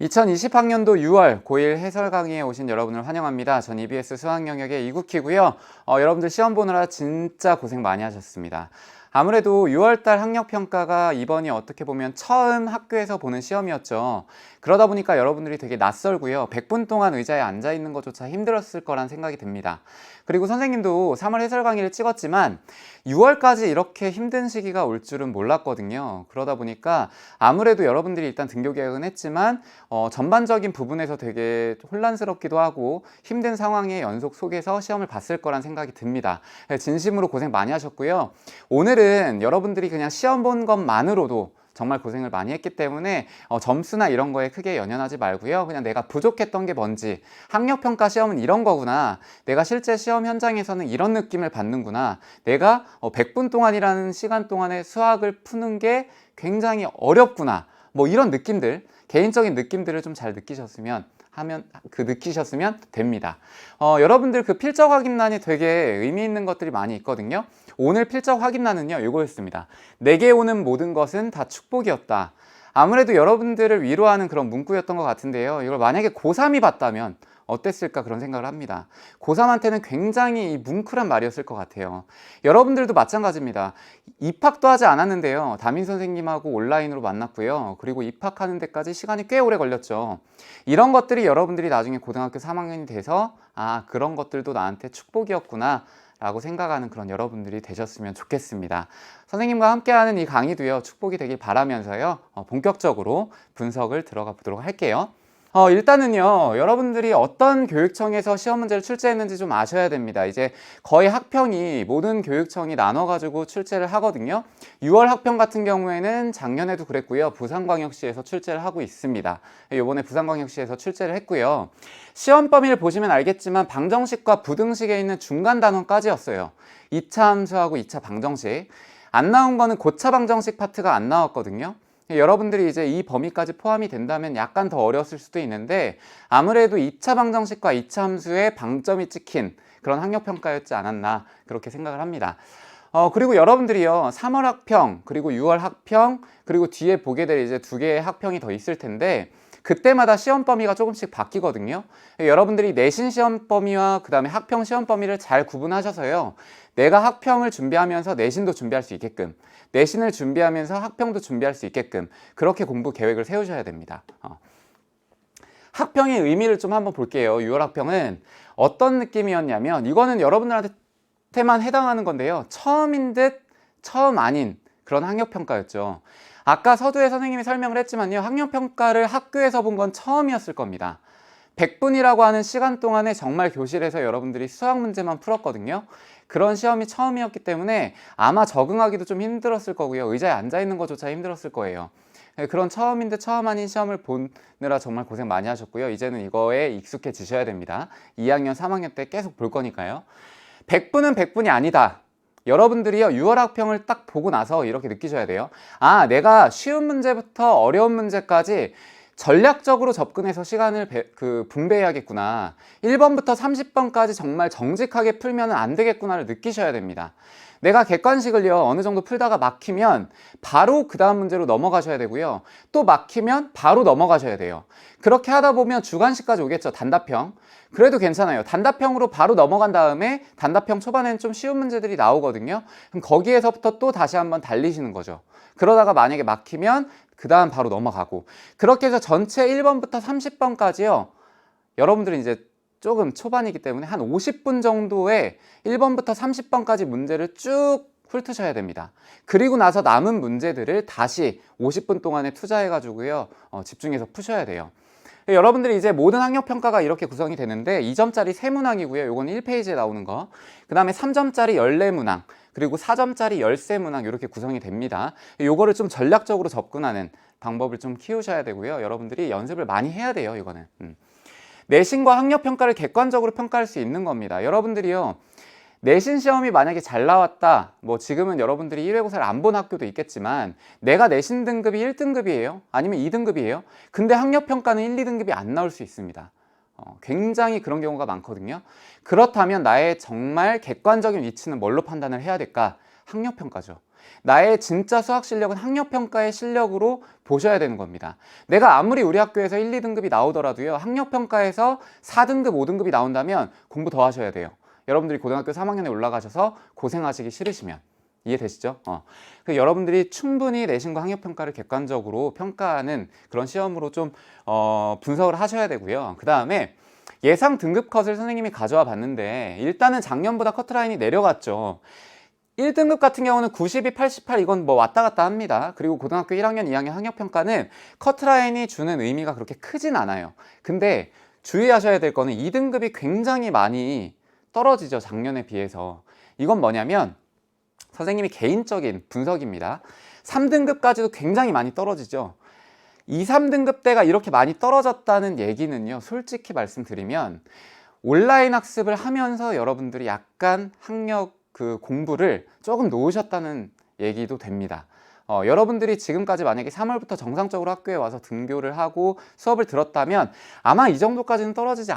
2020학년도 6월 고1 해설 강의에 오신 여러분을 환영합니다. 전 EBS 수학 영역의 이국희고요. 여러분들 시험 보느라 진짜 고생 많이 하셨습니다. 아무래도 6월달 학력평가가 이번이 어떻게 보면 처음 학교에서 보는 시험이었죠. 그러다 보니까 여러분들이 되게 낯설고요. 100분 동안 의자에 앉아있는 것조차 힘들었을 거란 생각이 듭니다. 그리고 선생님도 3월 해설 강의를 찍었지만 6월까지 이렇게 힘든 시기가 올 줄은 몰랐거든요. 그러다 보니까 아무래도 여러분들이 일단 등교 계획은 했지만 전반적인 부분에서 되게 혼란스럽기도 하고 힘든 상황의 연속 속에서 시험을 봤을 거란 생각이 듭니다. 진심으로 고생 많이 하셨고요. 오늘은 여러분들이 그냥 시험 본 것만으로도 정말 고생을 많이 했기 때문에 점수나 이런 거에 크게 연연하지 말고요. 그냥 내가 부족했던 게 뭔지, 학력평가 시험은 이런 거구나, 내가 실제 시험 현장에서는 이런 느낌을 받는구나, 내가 100분 동안이라는 시간 동안에 수학을 푸는 게 굉장히 어렵구나, 뭐 이런 느낌들, 개인적인 느낌들을 좀 잘 느끼셨으면 됩니다. 여러분들 그 필적 확인란이 되게 의미 있는 것들이 많이 있거든요. 오늘 필적 확인란은요, 이거였습니다. 내게 오는 모든 것은 다 축복이었다. 아무래도 여러분들을 위로하는 그런 문구였던 것 같은데요. 이걸 만약에 고3이 봤다면 어땠을까 그런 생각을 합니다. 고3한테는 굉장히 이 뭉클한 말이었을 것 같아요. 여러분들도 마찬가지입니다. 입학도 하지 않았는데요. 담임 선생님하고 온라인으로 만났고요. 그리고 입학하는 데까지 시간이 꽤 오래 걸렸죠. 이런 것들이 여러분들이 나중에 고등학교 3학년이 돼서 그런 것들도 나한테 축복이었구나 라고 생각하는 그런 여러분들이 되셨으면 좋겠습니다. 선생님과 함께하는 이 강의도요, 축복이 되길 바라면서요, 본격적으로 분석을 들어가 보도록 할게요. 일단은요, 여러분들이 어떤 교육청에서 시험 문제를 출제했는지 좀 아셔야 됩니다. 이제 거의 학평이 모든 교육청이 나눠가지고 출제를 하거든요. 6월 학평 같은 경우에는 작년에도 그랬고요. 부산광역시에서 출제를 하고 있습니다. 이번에 부산광역시에서 출제를 했고요. 시험 범위를 보시면 알겠지만 방정식과 부등식에 있는 중간 단원까지였어요. 2차 함수하고 2차 방정식. 안 나온 거는 고차 방정식 파트가 안 나왔거든요. 여러분들이 이제 이 범위까지 포함이 된다면 약간 더 어려웠을 수도 있는데 아무래도 2차 방정식과 2차 함수에 방점이 찍힌 그런 학력평가였지 않았나 그렇게 생각을 합니다. 그리고 여러분들이요, 3월 학평, 그리고 6월 학평, 그리고 뒤에 보게 될 이제 2개의 학평이 더 있을 텐데 그때마다 시험 범위가 조금씩 바뀌거든요. 여러분들이 내신 시험 범위와 그 다음에 학평 시험 범위를 잘 구분하셔서요, 내가 학평을 준비하면서 내신도 준비할 수 있게끔, 내신을 준비하면서 학평도 준비할 수 있게끔 그렇게 공부 계획을 세우셔야 됩니다. 학평의 의미를 좀 한번 볼게요. 6월 학평은 어떤 느낌이었냐면, 이거는 여러분들한테만 해당하는 건데요, 처음인 듯 처음 아닌 그런 학력평가였죠. 아까 서두에 선생님이 설명을 했지만요, 학력평가를 학교에서 본 건 처음이었을 겁니다. 100분이라고 하는 시간 동안에 정말 교실에서 여러분들이 수학 문제만 풀었거든요. 그런 시험이 처음이었기 때문에 아마 적응하기도 좀 힘들었을 거고요. 의자에 앉아있는 것조차 힘들었을 거예요. 그런 처음인데 처음 아닌 시험을 보느라 정말 고생 많이 하셨고요. 이제는 이거에 익숙해지셔야 됩니다. 2학년, 3학년 때 계속 볼 거니까요. 100분은 100분이 아니다. 여러분들이요, 6월 학평을 딱 보고 나서 이렇게 느끼셔야 돼요. 내가 쉬운 문제부터 어려운 문제까지 전략적으로 접근해서 시간을 분배해야겠구나. 1번부터 30번까지 정말 정직하게 풀면 안 되겠구나를 느끼셔야 됩니다. 내가 객관식을요, 어느 정도 풀다가 막히면 바로 그 다음 문제로 넘어가셔야 되고요. 또 막히면 바로 넘어가셔야 돼요. 그렇게 하다 보면 주관식까지 오겠죠. 단답형. 그래도 괜찮아요. 단답형으로 바로 넘어간 다음에 단답형 초반에는 좀 쉬운 문제들이 나오거든요. 그럼 거기에서부터 또 다시 한번 달리시는 거죠. 그러다가 만약에 막히면 그 다음 바로 넘어가고, 그렇게 해서 전체 1번부터 30번까지요, 여러분들은 이제 조금 초반이기 때문에 한 50분 정도의 1번부터 30번까지 문제를 쭉 훑으셔야 됩니다. 그리고 나서 남은 문제들을 다시 50분 동안에 투자해가지고요, 집중해서 푸셔야 돼요. 여러분들이 이제 모든 학력평가가 이렇게 구성이 되는데 2점짜리 3문항이고요. 요건 1페이지에 나오는 거. 그 다음에 3점짜리 14문항, 그리고 4점짜리 13문항 이렇게 구성이 됩니다. 요거를 좀 전략적으로 접근하는 방법을 좀 키우셔야 되고요. 여러분들이 연습을 많이 해야 돼요, 이거는. 내신과 학력평가를 객관적으로 평가할 수 있는 겁니다. 여러분들이요, 내신 시험이 만약에 잘 나왔다, 뭐 지금은 여러분들이 1외고사를 안 본 학교도 있겠지만 내가 내신 등급이 1등급이에요 아니면 2등급이에요 근데 학력평가는 1, 2등급이 안 나올 수 있습니다. 굉장히 그런 경우가 많거든요. 그렇다면 나의 정말 객관적인 위치는 뭘로 판단을 해야 될까? 학력평가죠. 나의 진짜 수학 실력은 학력평가의 실력으로 보셔야 되는 겁니다. 내가 아무리 우리 학교에서 1, 2등급이 나오더라도요, 학력평가에서 4등급, 5등급이 나온다면 공부 더 하셔야 돼요. 여러분들이 고등학교 3학년에 올라가셔서 고생하시기 싫으시면. 이해되시죠? 여러분들이 충분히 내신과 학력평가를 객관적으로 평가하는 그런 시험으로 좀 분석을 하셔야 되고요. 그 다음에 예상 등급 컷을 선생님이 가져와 봤는데 일단은 작년보다 커트라인이 내려갔죠. 1등급 같은 경우는 92, 88 이건 뭐 왔다 갔다 합니다. 그리고 고등학교 1학년, 2학년 학력평가는 커트라인이 주는 의미가 그렇게 크진 않아요. 근데 주의하셔야 될 거는 2등급이 굉장히 많이 떨어지죠, 작년에 비해서. 이건 뭐냐면 선생님이 개인적인 분석입니다. 3등급까지도 굉장히 많이 떨어지죠. 2, 3등급대가 이렇게 많이 떨어졌다는 얘기는요, 솔직히 말씀드리면 온라인 학습을 하면서 여러분들이 약간 학력 공부를 조금 놓으셨다는 얘기도 됩니다. 여러분들이 지금까지 만약에 3월부터 정상적으로 학교에 와서 등교를 하고 수업을 들었다면 아마 이 정도까지는 떨어지지는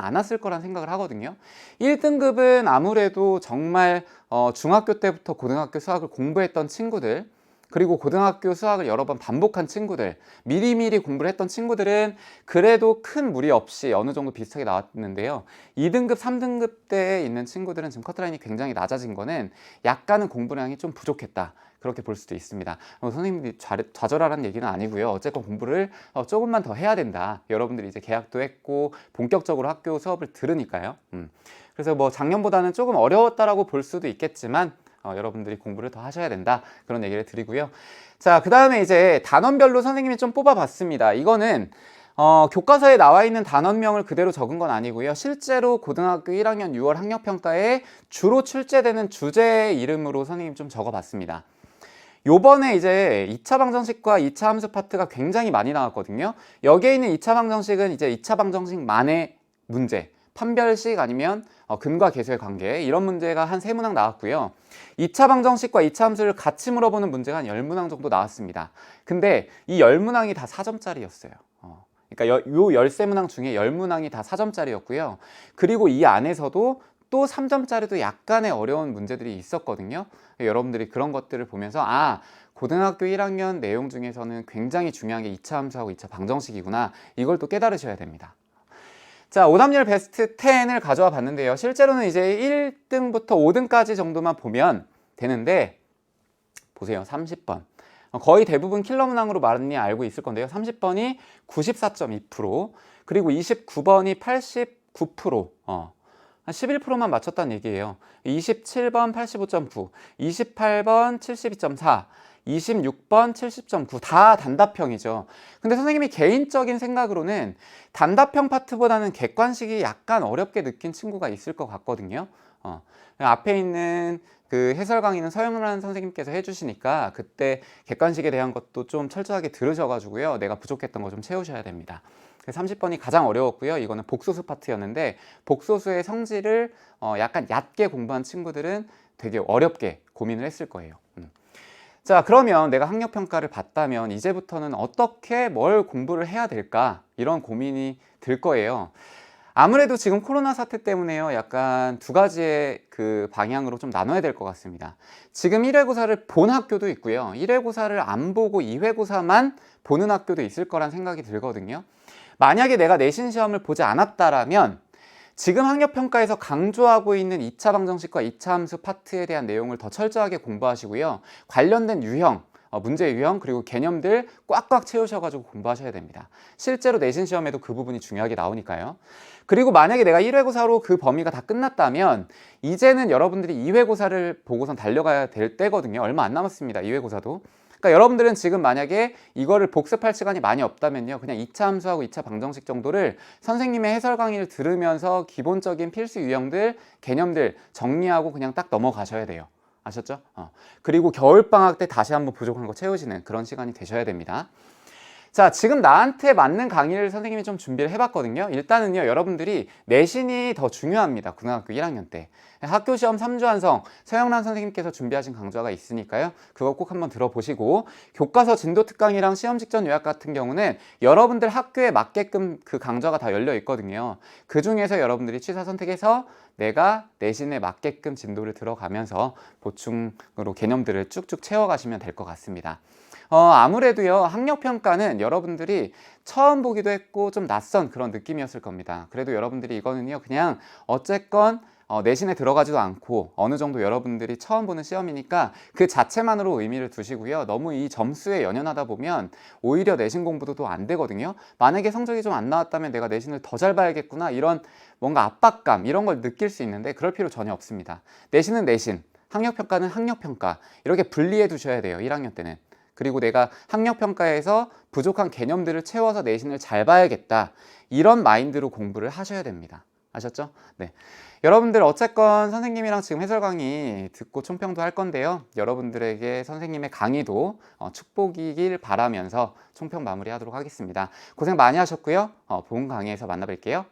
않았을 거란 생각을 하거든요. 1등급은 아무래도 정말 중학교 때부터 고등학교 수학을 공부했던 친구들, 그리고 고등학교 수학을 여러 번 반복한 친구들, 미리미리 공부를 했던 친구들은 그래도 큰 무리 없이 어느 정도 비슷하게 나왔는데요. 2등급, 3등급 때에 있는 친구들은 지금 커트라인이 굉장히 낮아진 거는 약간은 공부량이 좀 부족했다, 그렇게 볼 수도 있습니다. 선생님들이 좌절하라는 얘기는 아니고요. 어쨌건 공부를 조금만 더 해야 된다. 여러분들이 이제 개학도 했고 본격적으로 학교 수업을 들으니까요. 그래서 뭐 작년보다는 조금 어려웠다라고 볼 수도 있겠지만 여러분들이 공부를 더 하셔야 된다, 그런 얘기를 드리고요. 자, 그 다음에 이제 단원별로 선생님이 좀 뽑아봤습니다. 이거는 교과서에 나와 있는 단원명을 그대로 적은 건 아니고요. 실제로 고등학교 1학년 6월 학력평가에 주로 출제되는 주제의 이름으로 선생님 좀 적어봤습니다. 요번에 이제 2차 방정식과 2차 함수 파트가 굉장히 많이 나왔거든요. 여기에 있는 2차 방정식은 이제 2차 방정식만의 문제, 판별식 아니면 근과 계수의 관계, 이런 문제가 한 3문항 나왔고요. 2차 방정식과 2차 함수를 같이 물어보는 문제가 한 10문항 정도 나왔습니다. 근데 이 10문항이 다 4점짜리였어요. 그러니까 요 13문항 중에 10문항이 다 4점짜리였고요. 그리고 이 안에서도 또 3점짜리도 약간의 어려운 문제들이 있었거든요. 여러분들이 그런 것들을 보면서 고등학교 1학년 내용 중에서는 굉장히 중요한 게 2차 함수하고 2차 방정식이구나, 이걸 또 깨달으셔야 됩니다. 자, 오답률 베스트 10을 가져와 봤는데요. 실제로는 이제 1등부터 5등까지 정도만 보면 되는데, 보세요. 30번. 거의 대부분 킬러 문항으로 많이 알고 있을 건데요. 30번이 94.2%, 그리고 29번이 89%, 한 11%만 맞췄다는 얘기예요. 27번 85.9, 28번 72.4, 26번 70.9, 다 단답형이죠. 근데 선생님이 개인적인 생각으로는 단답형 파트보다는 객관식이 약간 어렵게 느낀 친구가 있을 것 같거든요. 앞에 있는 그 해설 강의는 서영란 선생님께서 해주시니까 그때 객관식에 대한 것도 좀 철저하게 들으셔가지고요, 내가 부족했던 거 좀 채우셔야 됩니다. 30번이 가장 어려웠고요. 이거는 복소수 파트였는데, 복소수의 성질을 약간 얕게 공부한 친구들은 되게 어렵게 고민을 했을 거예요. 자, 그러면 내가 학력평가를 봤다면 이제부터는 어떻게 뭘 공부를 해야 될까, 이런 고민이 들 거예요. 아무래도 지금 코로나 사태 때문에요, 약간 두 가지의 그 방향으로 좀 나눠야 될 것 같습니다. 지금 1회고사를 본 학교도 있고요, 1회고사를 안 보고 2회고사만 보는 학교도 있을 거란 생각이 들거든요. 만약에 내가 내신 시험을 보지 않았다라면 지금 학력평가에서 강조하고 있는 2차 방정식과 2차 함수 파트에 대한 내용을 더 철저하게 공부하시고요, 관련된 유형, 문제 유형, 그리고 개념들 꽉꽉 채우셔가지고 공부하셔야 됩니다. 실제로 내신 시험에도 그 부분이 중요하게 나오니까요. 그리고 만약에 내가 1회고사로 그 범위가 다 끝났다면 이제는 여러분들이 2회고사를 보고선 달려가야 될 때거든요. 얼마 안 남았습니다, 2회고사도. 그러니까 여러분들은 지금 만약에 이거를 복습할 시간이 많이 없다면요, 그냥 2차 함수하고 2차 방정식 정도를 선생님의 해설 강의를 들으면서 기본적인 필수 유형들, 개념들 정리하고 그냥 딱 넘어가셔야 돼요. 아셨죠? 그리고 겨울방학 때 다시 한번 부족한 거 채우시는 그런 시간이 되셔야 됩니다. 자, 지금 나한테 맞는 강의를 선생님이 좀 준비를 해봤거든요. 일단은요, 여러분들이 내신이 더 중요합니다. 고등학교 1학년 때. 학교 시험 3주 완성, 서영란 선생님께서 준비하신 강좌가 있으니까요. 그거 꼭 한번 들어보시고, 교과서 진도 특강이랑 시험 직전 요약 같은 경우는 여러분들 학교에 맞게끔 그 강좌가 다 열려 있거든요. 그 중에서 여러분들이 취사 선택해서 내가 내신에 맞게끔 진도를 들어가면서 보충으로 개념들을 쭉쭉 채워가시면 될 것 같습니다. 아무래도요, 학력평가는 여러분들이 처음 보기도 했고 좀 낯선 그런 느낌이었을 겁니다. 그래도 여러분들이 이거는요, 그냥 어쨌건 내신에 들어가지도 않고 어느 정도 여러분들이 처음 보는 시험이니까 그 자체만으로 의미를 두시고요. 너무 이 점수에 연연하다 보면 오히려 내신 공부도 또 안 되거든요. 만약에 성적이 좀 안 나왔다면 내가 내신을 더 잘 봐야겠구나, 이런 뭔가 압박감, 이런 걸 느낄 수 있는데 그럴 필요 전혀 없습니다. 내신은 내신, 학력평가는 학력평가, 이렇게 분리해 두셔야 돼요, 1학년 때는. 그리고 내가 학력평가에서 부족한 개념들을 채워서 내신을 잘 봐야겠다, 이런 마인드로 공부를 하셔야 됩니다. 아셨죠? 네. 여러분들 어쨌건 선생님이랑 지금 해설 강의 듣고 총평도 할 건데요. 여러분들에게 선생님의 강의도 축복이길 바라면서 총평 마무리하도록 하겠습니다. 고생 많이 하셨고요. 본 강의에서 만나뵐게요.